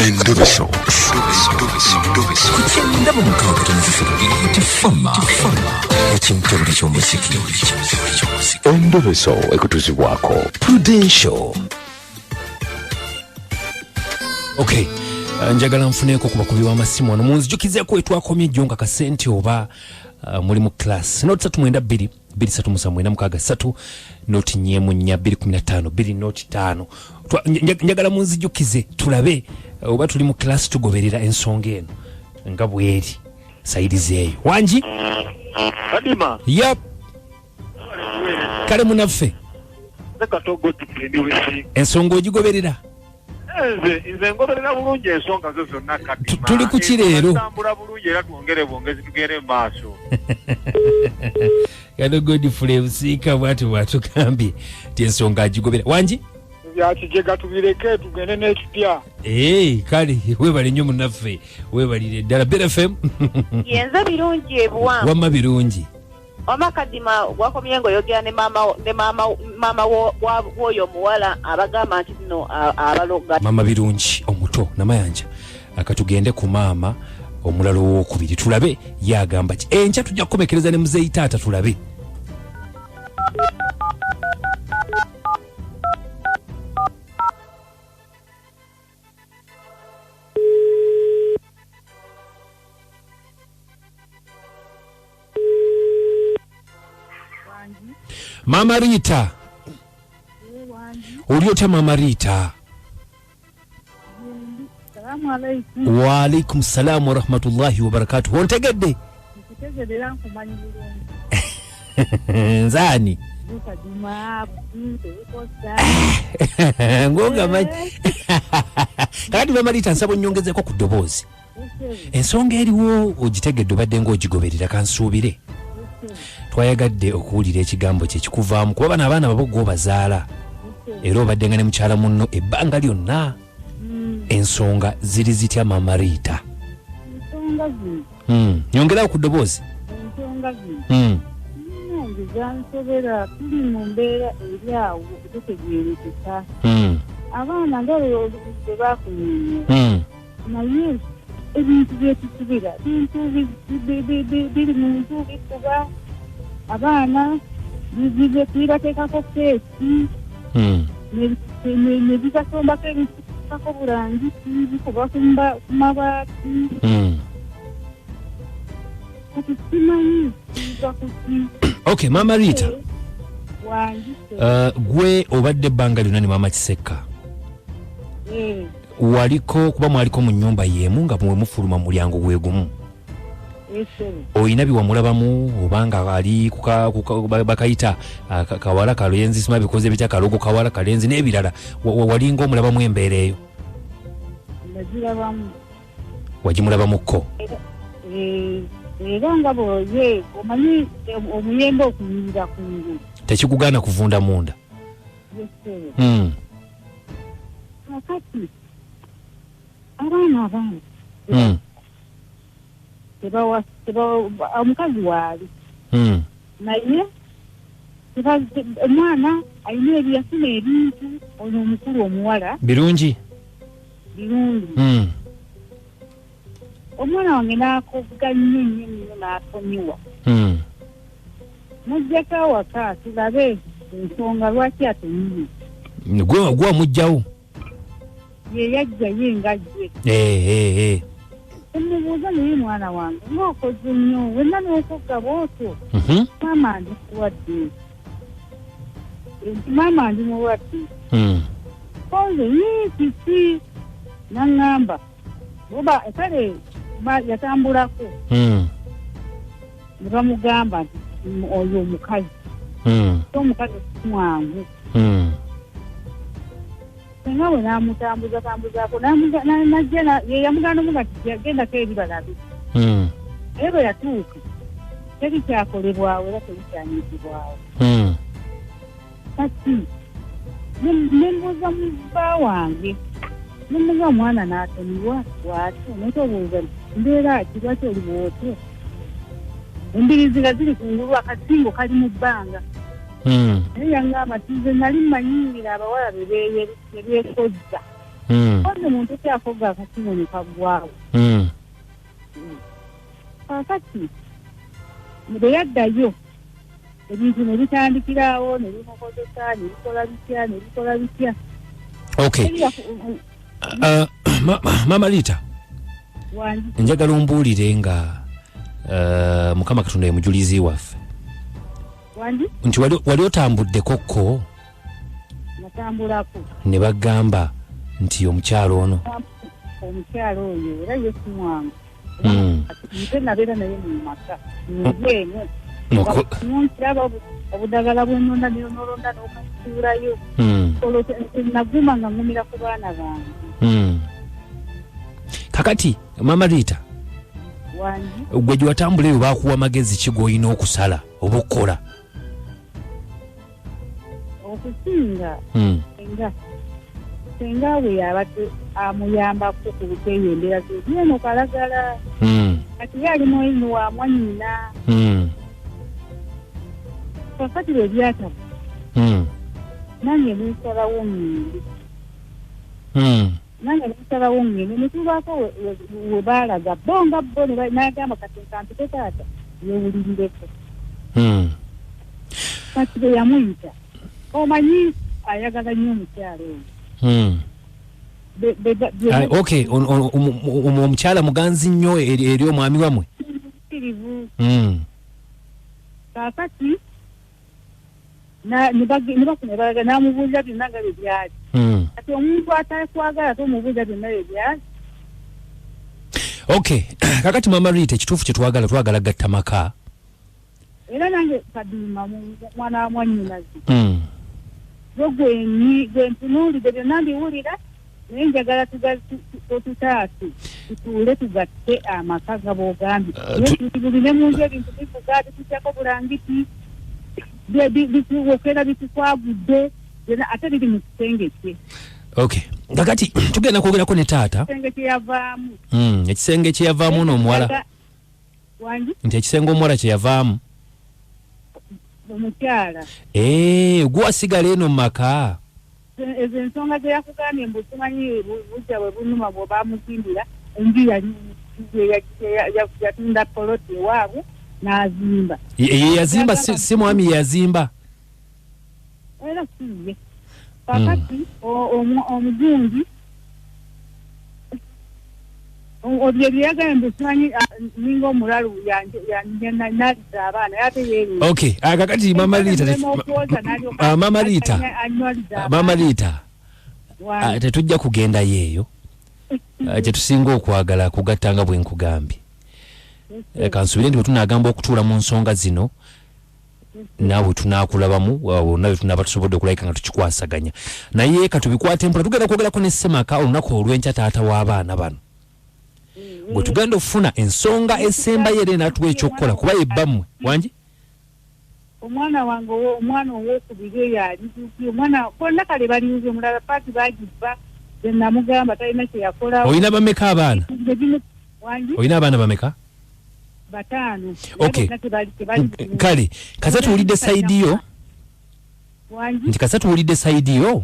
Endobeso. Ndaba mukaaga tifama ekintu ky'omuziki. Endobeso ekutuzibwako Prudential. Okay. Njagala nfuneko ku bakubi b'amasimu wano munzijukizeeko etwakomye ejjo nga kasente oba muli mu class note 392 237 note 4 215 njagala munzijukize tulabe oba tuli mu class tugoberera ensonga eno nga bweri saidi zeeyo wanji Kadima. Yep. Kale munaffe. Nekatogo tukendiwesi. Ensonga ogigoberera. Nze ngoberera bulungi ensonga zo zonna Kadima. Tuli ku kireero. Tambula bulungi era twongere bwongezi tugere maaso. Kano Godfrey Busika bwatu kambye ensonga agigoberera. Wanji? Byakijega tubireke tugende n'ekipya. Kale webale nnyo munaffe webalire ddala Bella FM. Yenza birungi ebuwanvu. Wamma birungi. Oma Kadima wakomye ngoyogera ne mama woyo muwala abagamba nti no abaloga. Mama birungi omuto namayanja akatugende ku maama omulalo w'okubiri tulabe yagamba ki enkya tujja kukomekereza ne muzeeyi taata tulabe. Mama Rita. Oli otya Mama Rita? Assalamu alaikum. Wa alaikum salam wa rahmatullahi wa barakatuh. Ontegedde? Nkutegedera nkumanyi bulungi. Nzani? Kadima ngoga manyi. Kati Mama Rita nsabo nnyongezeko ku ddoboozi. Ensonga eriwo ogitegedde obadde ng'ogigoberera kansuubire. Twayagadde okuwulira ekigambo kye kikuvaamu kuba bano abaana baboggo bazaala era obadde nga ne mukyala munno ebbanga lyonna ensonga ziri zitya Mama Rita? ensonga zino nyongerawo ku ddoboozi. ensonga zino nange zansobera tuli mu mbeera eri awo tutegeerekeka abaana nga bwe bakunyenya naye ebintu byetusubira bintu biri mu ntu bikuba abaana bibateekako keesi ne bibasombako ebikako burangisi bikuba ku mabaati kati simanyi biva kuki. Okay, Mama Rita wangise gwe obadde ebbanga lyonna ne Mama Kisekka waliko kuba mwaliko mu nnyumba y'emu nga mwe mufuluma mulyango gwe gumu oyina biwamulabamu obanga ali bakayita kawala kalenzi sima bikoze bitya kalogo kawala kalenzi n'ebirala walinga omulabamu embeera eyo? nagirabamu wagimulabamukko era nga bwoye omanyi omuyembe okunyirira ku ngulu tekikugaana kuvunda munda. Kakati abaana omukazi waali naye omwana alina ebyafuna ebintu ono omukulu omuwala birungi omwana wange n'akovuga nnyo n'atonyiwa mujjako awaka tulabe ensonga lwaki atonyiwe. gwe amugjawo ye yajjayo engajje omubuuza naye mwana wange ng'okoze nnyo wenna n'okogga bwotyo maama ndikuwadde maama ndi mulwadde konze kiki naŋŋamba oba kale yatambulako ne bamugamba nti oyo omukazi omukazi mwangu nga we n'amutambuzaako najja yeyamugana omuga nti yagendako ebibalabi naye bwe yatuuka teri kyakolebwawo era teri kyanyigibwawo kati nembuuza mu bba wange nemuga omwana n'atonyiwa lwaki netobuuza mbeera ki lwaki oli bwotyo embirizi nga ziri ku ngulu akasingo kali mu bbanga naye yangamba nti nze nali mmanyingira abawala bebyekozza Kwanza muntu kyafoga akasimu ne kagwawo. Kakati bwe yaddayo ebintu ne bitandikirawo ne bimukozesa ne bikola bitya. Okay. Mama Rita. Wanji. Njagala ombuulire nga Mukama Katonda ye mujulizi waffe. Wanji? Nti wali otambudde kokko natambulako ne bagamba nti omukyalo ono omukyalo oyo era Yesu mwangu nze nabeera naye mu maka nzeemu nontiraba obudagala bwenonda nolonda n'okusuulayo naguma nga ngumira ku baana bange. Kakati Mama Rita, wanji gwe gye watambula eyo baakuwa amagezi ki g'olina okusala oba okukola? okusinga senga we yabadde amuyambako ku bukweyendera byeno kalagala kati yali mwoyini wa mwanyina kakati lwe byataba nange musalawo ngende netubaako we baalaga bonga bo nagamba kati nkampite taata yewulirireko kati bwe yamuyita omanyi ayagala nnyo omukyalo oyo. Okay, omukyala muganzi nnyo eri omwami wamwe. Kakati nebakuna namubuuza byonna nga bye byali. Kati omuntu atakwagala tomubuuza byonna bye byali. Okay, kakati Mama Rita, ekituufu kye twagala gatta maka. Era nange Kadima mwana wa mwannyinaze. Gwe ntunuulidde byonna mbiwulira naye njagala tutaase tutuule tugatte amaka nga bw'ogambye. Tuline mu nju ebintu bivuga bitutyako bulangiti bituwokera bitukwagudde ate biri mu kisenge kye. Okay, kakati tugenda kwogerako ne taata. Ekisenge kye yavaamu. Ekisenge kye yavaamu n'omuwala. Wanji? Nti ekisenge omuwala kye yavaamu. Omukyala. Gwe asigala eno mu maka. Ezo ensonga ze yakugambye mbu tumanyi bujja bwe bunuma bwe bamuzimbira enju yatunda poloti ewaabwe n'azimba. Yazimba si mwami yazimba. Era siye. Kakati omuzungi obye byagambye mbu tumanyi ninga omulalu naliza abaana yate yeeri. Okay, kakati Mama Rita, Mama Rita, tetujja kugenda yeeyo. Kye tusinga okwagala kugatta nga bwe nkugambye. Kansubire ndi bwe tunaagamba okutuula mu nsonga zino naawe tunaakulabamu nawe tunaaba tusobodde okulayika nga tukikwasaganya. Naye katubikwate mpola tugenda kwogerako ne Ssemaka olunaku olw'enkya taata w'abaana bano. Bwe tugenda okufuna ensonga esembayo era n'atuwa ekyokukola kuba yebbammwe. Wanji? Omwana wange omwana ow'okubiri yali omwana bonna kale balinze omulala paati bagibba ze namugamba talina kye yakola. Olina bameka abaana? Wanji? Olina abaana bameka? 5. Okay. Kale kasa tuwulidde sayidi yo. Wanji? Nti kasa tuwulidde sayidi yo.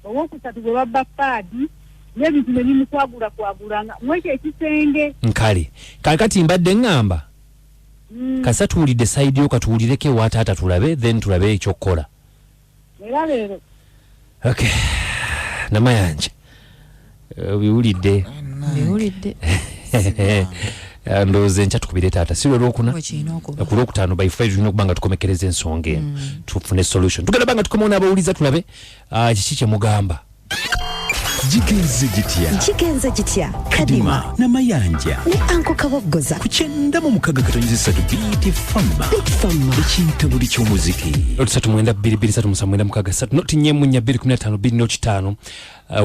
Owokusatu gwe babba paadi n'ebintu ne bimukwagulanga mwekyo ekisenge. Nkale kakati mbadde ngamba kasa tuwulidde sayidi yo katuwulireko ewa taata tulabe then tulabe ekyokukola. Era leero. Okay, namayanja biwulidde. Ndowooza enkya tukubire taata si lwolwokuna ku lwokutaano by Friday tulina okuba nga tukomekereza ensonga eno tufune solution. Tugenda banga tukomawo n'abawuliza tulabe kiki kye mugamba. Jigenze gitya Kadima n'amayanja ne Anko Kaboggoza ku 96.3 BT Fama ekintu buli ky'omuziki. 39223 noti nyemunya 215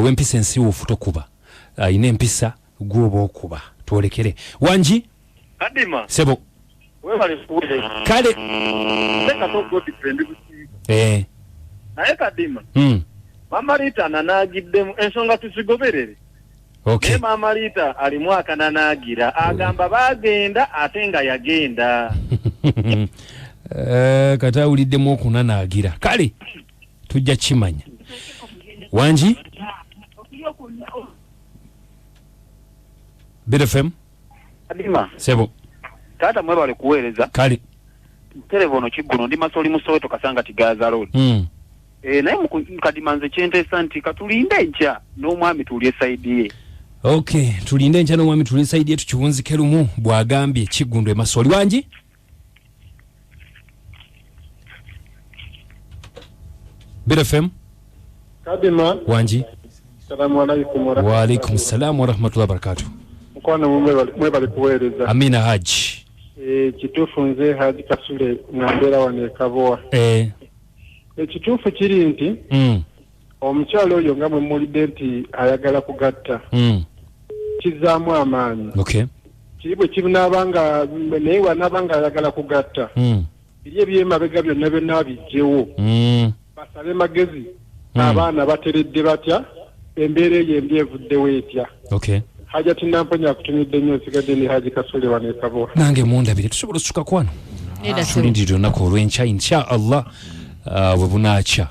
wempisa ensi ufuto kuba ine empisa gwobo okuba twolekere. Wanji? Kadima. Sebo. Webale kuwele. Kale. Seka toko different kusi. Naye Kadima. Mama Rita nanaagiddemu ensonga tuzigoberere. Okay. Mama Rita alimu akananaagira agamba bagenda ate nga yagenda. Kata uliddemu okunanaagira. Kale tujja kimanya. Wanji? Bit FM Kadima sebo tata mwebale kuweereza kali televono kiguno ndi masoli musoweto kasanga tigaza road naye Kadima nze kyentesa nti katulinde nja n'omwami tulye saidi. Okay, tulinde nja n'omwami tulye saidi yetu kiwunzike lumu bwagambye kigundwe masoli wanji. Bit FM Kadima wanji. Assalamu alaikum wa alaikum salam wa rahmatullahi wa barakatuh. Mukwana mwebale kuweereza. Amina Haji. Kituufu nze Haji Kasule ngambera wane Kabowa. Ekituufu kiri nti omukyalo oyo nga mwe mulidde nti ayagala kugatta. Kizaamu amaanyi. Okay. Kibwe kibinaabanga naye wanaabanga ayagala kugatta. Biri ebyemabega byonna byonna bijjewo. Basabe magezi. Abaana bateredde batya embeera eyo embi evuddewo etya. Okay. Haja tinamponya kutumidde nnyo nsigadde ne Haji Kasule wane Kabowa. Nange mundabire tusobola osuka kwano. Tulindire olunaku olw'enkya insha Allah bwe bunaaca.